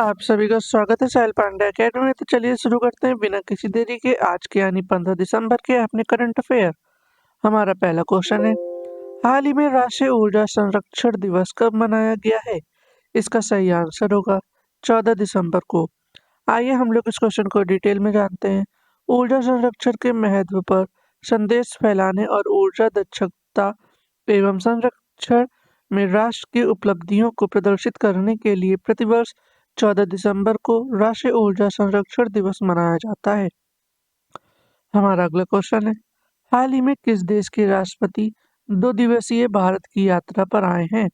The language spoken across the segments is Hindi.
आप सभी का स्वागत है साहिल पांडे अकेडमी में। तो चलिए शुरू करते हैं बिना किसी देरी के आज के यानी 15 दिसंबर के अपने करंट अफेयर। हमारा पहला क्वेश्चन है, हाल ही में राष्ट्रीय ऊर्जा संरक्षण दिवस कब मनाया गया है? इसका सही आंसर होगा 14 दिसंबर को। आइए हम लोग इस क्वेश्चन को डिटेल में जानते हैं। ऊर्जा संरक्षण के महत्व पर संदेश फैलाने और ऊर्जा दक्षता एवं संरक्षण में राष्ट्र की उपलब्धियों को प्रदर्शित करने के लिए प्रतिवर्ष 14 दिसंबर को राष्ट्रीय ऊर्जा संरक्षण दिवस मनाया जाता है। हमारा अगला क्वेश्चन है, हाल ही में किस देश के राष्ट्रपति 2 दिवसीय भारत की यात्रा पर आए हैं?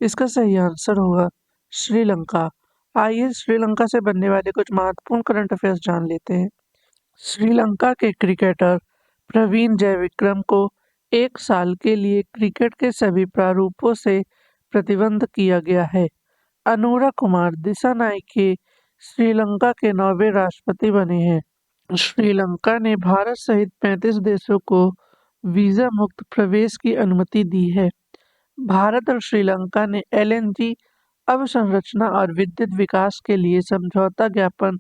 इसका सही आंसर होगा श्रीलंका। आइए श्रीलंका से बनने वाले कुछ महत्वपूर्ण करंट अफेयर्स जान लेते हैं। श्रीलंका के क्रिकेटर प्रवीण जयविक्रम को 1 साल के लिए क्रिकेट के सभी प्रारूपों से प्रतिबंध किया गया है। अनुरा कुमार दिसानायके श्रीलंका के 9वें राष्ट्रपति बने हैं। श्रीलंका ने भारत सहित 35 देशों को वीजा मुक्त प्रवेश की अनुमति दी है। भारत और श्रीलंका ने एलएनजी अवसंरचना और विद्युत विकास के लिए समझौता ज्ञापन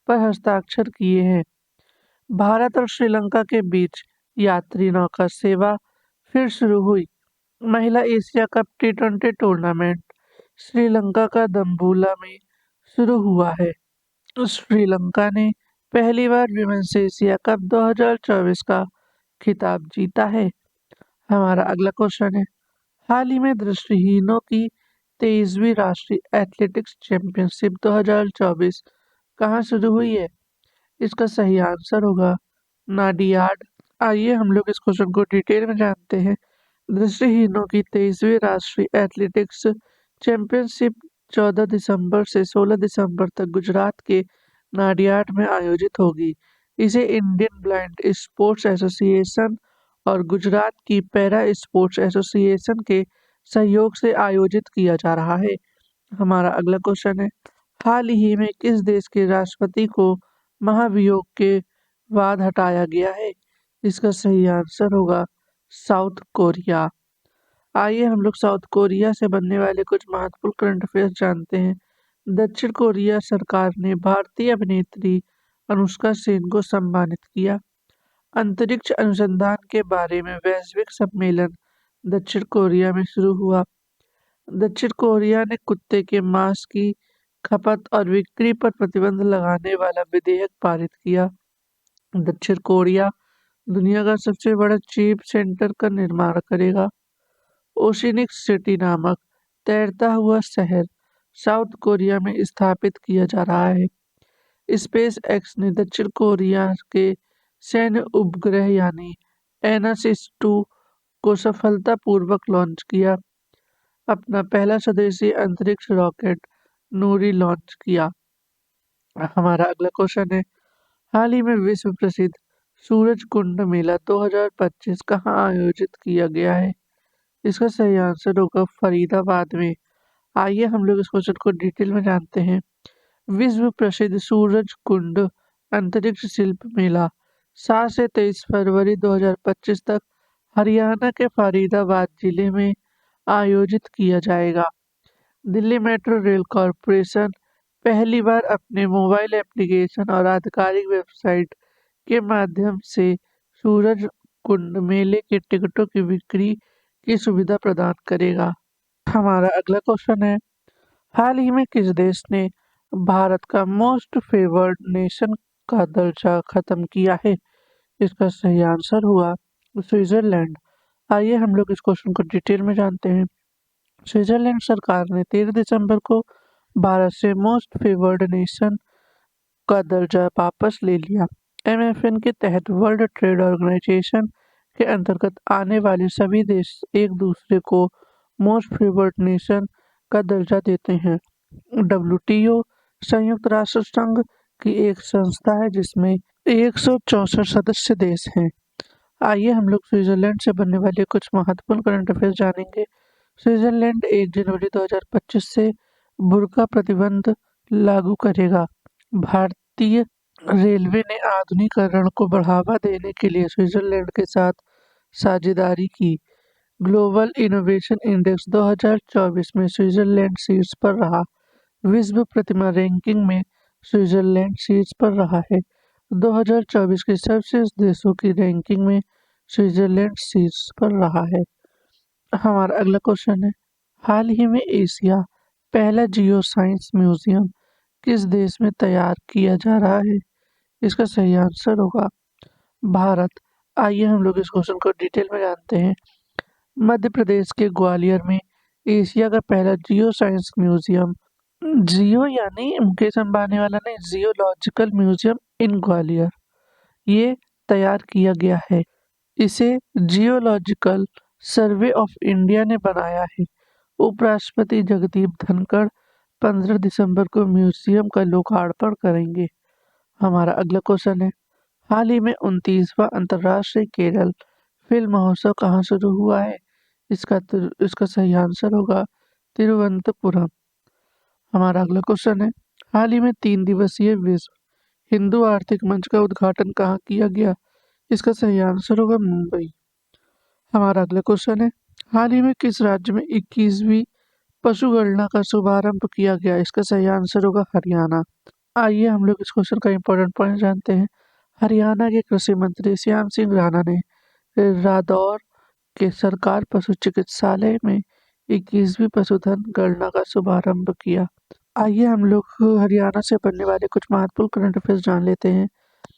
पर हस्ताक्षर किए हैं। भारत और श्रीलंका के बीच यात्री नौका सेवा फिर शुरू हुई। महिला एशिया कप टी20 टूर्नामेंट श्रीलंका का दम्बुला में शुरू हुआ है। श्रीलंका ने पहली बार विमेंस एशिया कप 2024 का खिताब जीता है। हमारा अगला क्वेश्चन है, हाल ही में दृष्टिहीनों की 23वीं राष्ट्रीय एथलेटिक्स चैंपियनशिप 2024 कहाँ शुरू हुई है? इसका सही आंसर होगा नाडियाड। आइए हम लोग इस क्वेश्चन को डिटेल में जानते हैं। दृष्टिहीनों की 23वीं राष्ट्रीय एथलेटिक्स चैंपियनशिप 14 दिसंबर से 16 दिसंबर तक गुजरात के नाडियाड में आयोजित होगी। इसे इंडियन ब्लाइंड स्पोर्ट्स एसोसिएशन और गुजरात की पैरा स्पोर्ट्स एसोसिएशन के सहयोग से आयोजित किया जा रहा है। हमारा अगला क्वेश्चन है, हाल ही में किस देश के राष्ट्रपति को महाभियोग के बाद हटाया गया है? इसका सही आंसर होगा साउथ कोरिया। आइए हम लोग साउथ कोरिया से बनने वाले कुछ महत्वपूर्ण करंट अफेयर्स जानते हैं। दक्षिण कोरिया सरकार ने भारतीय अभिनेत्री अनुष्का सेन को सम्मानित किया। अंतरिक्ष अनुसंधान के बारे में वैश्विक सम्मेलन दक्षिण कोरिया में शुरू हुआ। दक्षिण कोरिया ने कुत्ते के मांस की खपत और बिक्री पर प्रतिबंध लगाने वाला विधेयक पारित किया। दक्षिण कोरिया दुनिया का सबसे बड़ा चिप सेंटर का निर्माण करेगा। ओशिनिक सिटी नामक तैरता हुआ शहर साउथ कोरिया में स्थापित किया जा रहा है। स्पेस एक्स ने दक्षिण कोरिया के सैन्य उपग्रह यानी एनएसएस-2 को सफलतापूर्वक लॉन्च किया। अपना पहला स्वदेशी अंतरिक्ष रॉकेट नूरी लॉन्च किया। हमारा अगला क्वेश्चन है, हाल ही में विश्व प्रसिद्ध सूरज कुंड मेला 2025 कहाँ आयोजित किया गया है? इसका सही आंसर होगा फरीदाबाद में। आइए हम लोग इस क्वेश्चन को डिटेल में जानते हैं। विश्व प्रसिद्ध सूरज कुंड अंतरिक्ष शिल्प मेला 7 से 23 फरवरी 2025 तक हरियाणा के फरीदाबाद जिले में आयोजित किया जाएगा। दिल्ली मेट्रो रेल कॉरपोरेशन पहली बार अपने मोबाइल एप्लीकेशन और आधिकारिक वेबसाइट के माध्यम से सूरज कुंड मेले के टिकटों की बिक्री की सुविधा प्रदान करेगा। हमारा अगला क्वेश्चन है, हाल ही में किस देश ने भारत का मोस्ट फेवर्ड नेशन का दर्जा खत्म किया है? इसका सही आंसर हुआ स्विट्जरलैंड। आइए हम लोग इस क्वेश्चन को डिटेल में जानते हैं। स्विट्जरलैंड सरकार ने 13 दिसंबर को भारत से मोस्ट फेवर्ड नेशन का दर्जा वापस ले लिया। एमएफएन के तहत वर्ल्ड ट्रेड ऑर्गेनाइजेशन के अंतर्गत आने वाले सभी देश एक दूसरे को मोस्ट फेवर्ड नेशन का दर्जा देते हैं। डब्ल्यूटीओ संयुक्त राष्ट्र संघ की एक संस्था है जिसमें 164 सदस्य देश हैं। आइए हम लोग स्विट्जरलैंड से बनने वाले कुछ महत्वपूर्ण करंट अफेयर्स जानेंगे। स्विट्जरलैंड 1 जनवरी 2025 से बुर्का प्रतिबंध लागू करेगा। भारतीय रेलवे ने आधुनिकीकरण को बढ़ावा देने के लिए स्विट्जरलैंड के साथ साझेदारी की। ग्लोबल इनोवेशन इंडेक्स 2024 में स्विट्जरलैंड शीर्ष पर रहा। विश्व प्रतिमा रैंकिंग में स्विट्जरलैंड शीर्ष पर रहा है। 2024 के सर्वश्रेष्ठ देशों की रैंकिंग में स्विट्जरलैंड शीर्ष पर रहा है। हमारा अगला क्वेश्चन है, हाल ही में एशिया पहला जियो साइंस म्यूजियम किस देश में तैयार किया जा रहा है? इसका सही आंसर होगा भारत। आइए हम लोग इस क्वेश्चन को डिटेल में जानते हैं। मध्य प्रदेश के ग्वालियर में एशिया का पहला जियो साइंस म्यूजियम, जियो यानी मुकेश अंबानी वाला नहीं, जियोलॉजिकल म्यूजियम इन ग्वालियर, ये तैयार किया गया है। इसे जियोलॉजिकल सर्वे ऑफ इंडिया ने बनाया है। उपराष्ट्रपति जगदीप धनखड़ 15 दिसंबर को म्यूजियम का लोकार्पण करेंगे। हमारा अगला क्वेश्चन है, हाल ही में 29वां अंतर्राष्ट्रीय केरल फिल्म महोत्सव कहाँ शुरू हुआ है? इसका सही आंसर होगा तिरुवनंतपुरम। हमारा अगला क्वेश्चन है, हाल ही में 3 दिवसीय विश्व हिंदू आर्थिक मंच का उद्घाटन कहाँ किया गया? इसका सही आंसर होगा मुंबई। हमारा अगला क्वेश्चन है, हाल ही में किस राज्य में 21वीं पशु गणना का शुभारंभ किया गया? इसका सही आंसर होगा हरियाणा। आइए हम लोग इस क्वेश्चन का इंपॉर्टेंट पॉइंट जानते हैं। हरियाणा के कृषि मंत्री श्याम सिंह राणा ने रादौर के सरकार पशु चिकित्सालय में 21वीं पशुधन गणना का शुभारंभ किया। आइए हम लोग हरियाणा से बनने वाले कुछ महत्वपूर्ण करंट अफेयर्स जान लेते हैं।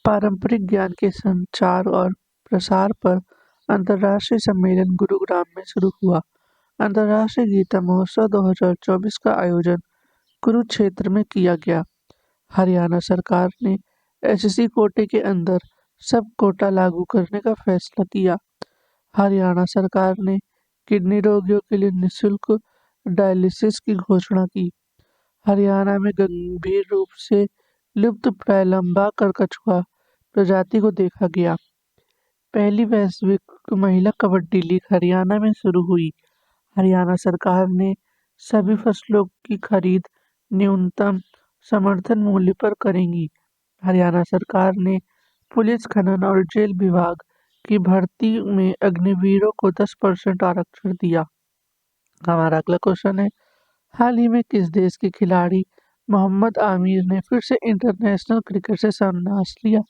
पारंपरिक ज्ञान के संचार और प्रसार पर अंतर्राष्ट्रीय सम्मेलन गुरुग्राम में शुरू हुआ। अंतर्राष्ट्रीय गीता महोत्सव 2024 का आयोजन कुरुक्षेत्र में किया गया। हरियाणा सरकार ने एससी कोटे के अंदर सब कोटा लागू करने का फैसला किया। हरियाणा सरकार ने किडनी रोगियों के लिए निःशुल्क डायलिसिस की घोषणा की। हरियाणा में गंभीर रूप से लुप्त प्राय लंबा कछुआ प्रजाति को देखा गया। पहली वैश्विक महिला कबड्डी लीग हरियाणा में शुरू हुई। हरियाणा सरकार ने सभी फसलों की खरीद न्यूनतम समर्थन मूल्य पर करेंगी। हरियाणा सरकार ने पुलिस, खनन और जेल विभाग की भर्ती में अग्निवीरों को 10% आरक्षण दिया। हमारा अगला क्वेश्चन है, हाल ही में किस देश के खिलाड़ी मोहम्मद आमिर ने फिर से इंटरनेशनल क्रिकेट से संन्यास लिया?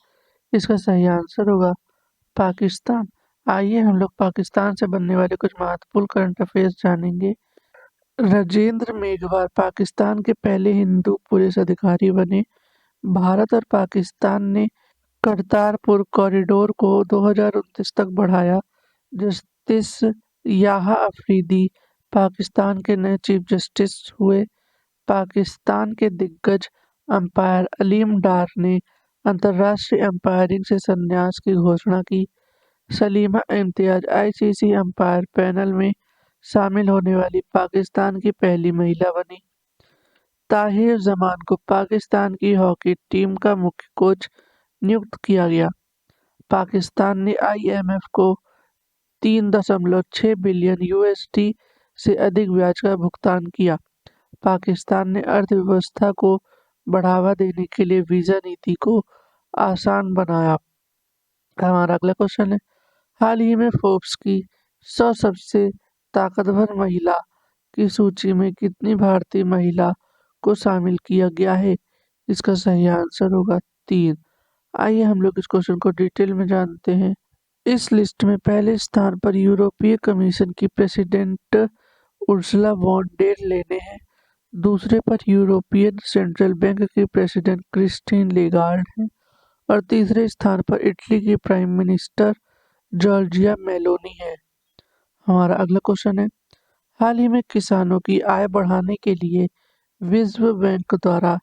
इसका सही आंसर होगा पाकिस्तान। आइए हम लोग पाकिस्तान से बनने वाले कुछ महत्वपूर्ण करंट अफेयर्स जानेंगे। राजेंद्र मेघवाल पाकिस्तान के पहले हिंदू पुलिस अधिकारी बने। भारत और पाकिस्तान ने करतारपुर कॉरिडोर को 2029 तक बढ़ाया। जस्टिस याहा अफरीदी पाकिस्तान के नए चीफ जस्टिस हुए। पाकिस्तान के दिग्गज अंपायर अलीम डार ने अंतर्राष्ट्रीय अंपायरिंग से संन्यास की घोषणा की। Salima Imtiaz ICC umpire panel में शामिल होने वाली पाकिस्तान की पहली महिला बनी। ताहिर जमान को पाकिस्तान की हॉकी टीम का मुख्य कोच नियुक्त किया गया। पाकिस्तान ने आईएमएफ को 3.6 बिलियन यूएसडी से अधिक ब्याज का भुगतान किया। पाकिस्तान ने अर्थव्यवस्था को बढ़ावा देने के लिए वीजा नीति को आसान बनाया। हमारा अगला क्वेश्चन है, हाल ही में फोर्ब्स की 100 सबसे ताकतवर महिला की सूची में कितनी भारतीय महिला को शामिल किया गया है? इसका सही आंसर होगा 3। आइए हम लोग इस क्वेश्चन को डिटेल में जानते हैं। इस लिस्ट में पहले स्थान पर यूरोपीय कमीशन की प्रेसिडेंट उर्सुला वॉन डेर लेने हैं। दूसरे पर यूरोपियन सेंट्रल बैंक की प्रेसिडेंट क्रिस्टीन लेगार्ड हैं और तीसरे स्थान पर इटली की प्राइम मिनिस्टर जॉर्जिया मेलोनी है। हमारा अगला क्वेश्चन है, हाल ही में किसानों की आय बढ़ाने के लिए विश्व बैंक द्वारा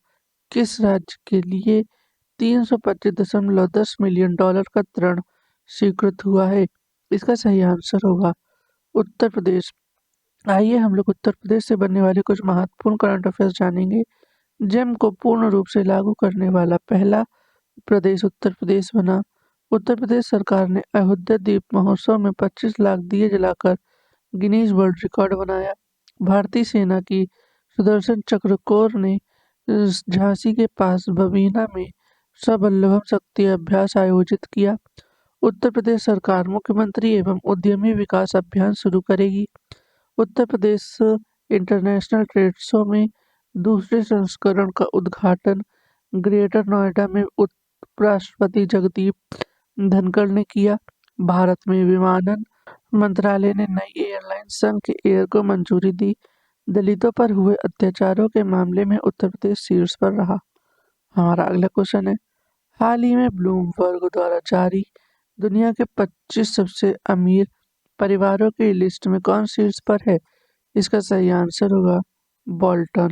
किस राज्य के लिए 325.10 मिलियन डॉलर का ऋण स्वीकृत हुआ है? इसका सही आंसर होगा उत्तर प्रदेश। आइए हम लोग उत्तर प्रदेश से बनने वाले कुछ महत्वपूर्ण करंट अफेयर्स जानेंगे। जेम को पूर्ण रूप से लागू करने वाला पहला प्रदेश उत्तर प्रदेश बना। उत्तर प्रदेश सरकार ने अयोध्या दीप महोत्सव में 25 लाख दिए जलाकर गिनीज वर्ल्ड रिकॉर्ड बनाया। भारतीय सेना की सुदर्शन चक्र कोर ने झांसी के पास बबीना में सबल्लभम शक्ति अभ्यास आयोजित किया। उत्तर प्रदेश सरकार मुख्यमंत्री एवं उद्यमी विकास अभियान शुरू करेगी। Uttar Pradesh international trade show में दूसरे संस्करण का उद्घाटन ग्रेटर नोएडा में उपराष्ट्रपति जगदीप धनखड़ ने किया। भारत में विमानन मंत्रालय ने नई एयरलाइन संघ के एयर को मंजूरी दी। दलितों पर हुए अत्याचारों के मामले में उत्तर प्रदेश शीर्ष पर रहा। हमारा अगला क्वेश्चन है, हाल ही में ब्लूमबर्ग द्वारा जारी दुनिया के 25 सबसे अमीर परिवारों की लिस्ट में कौन शीर्ष पर है? इसका सही आंसर होगा बोल्टन।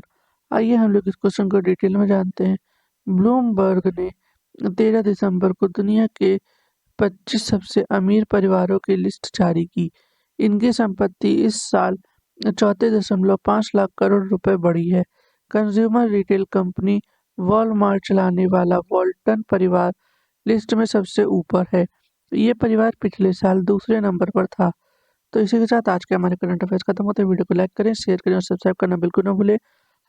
आइए हम लोग इस क्वेश्चन को डिटेल में जानते हैं। ब्लूमबर्ग ने 13 दिसंबर को दुनिया के 25 सबसे अमीर परिवारों की लिस्ट जारी की। इनकी संपत्ति इस साल 34.5 लाख करोड़ रुपए बढ़ी है। कंज्यूमर रिटेल कंपनी वॉलमार्ट चलाने वाला वॉल्टन परिवार लिस्ट में सबसे ऊपर है। ये परिवार पिछले साल दूसरे नंबर पर था। तो इसी के साथ आज के हमारे करंट अफेयर्स खत्म होते हैं। वीडियो को लाइक करें, शेयर करें और सब्सक्राइब करना बिल्कुल ना भूलें।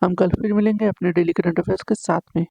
हम कल फिर मिलेंगे अपने डेली करंट अफेयर्स के साथ में।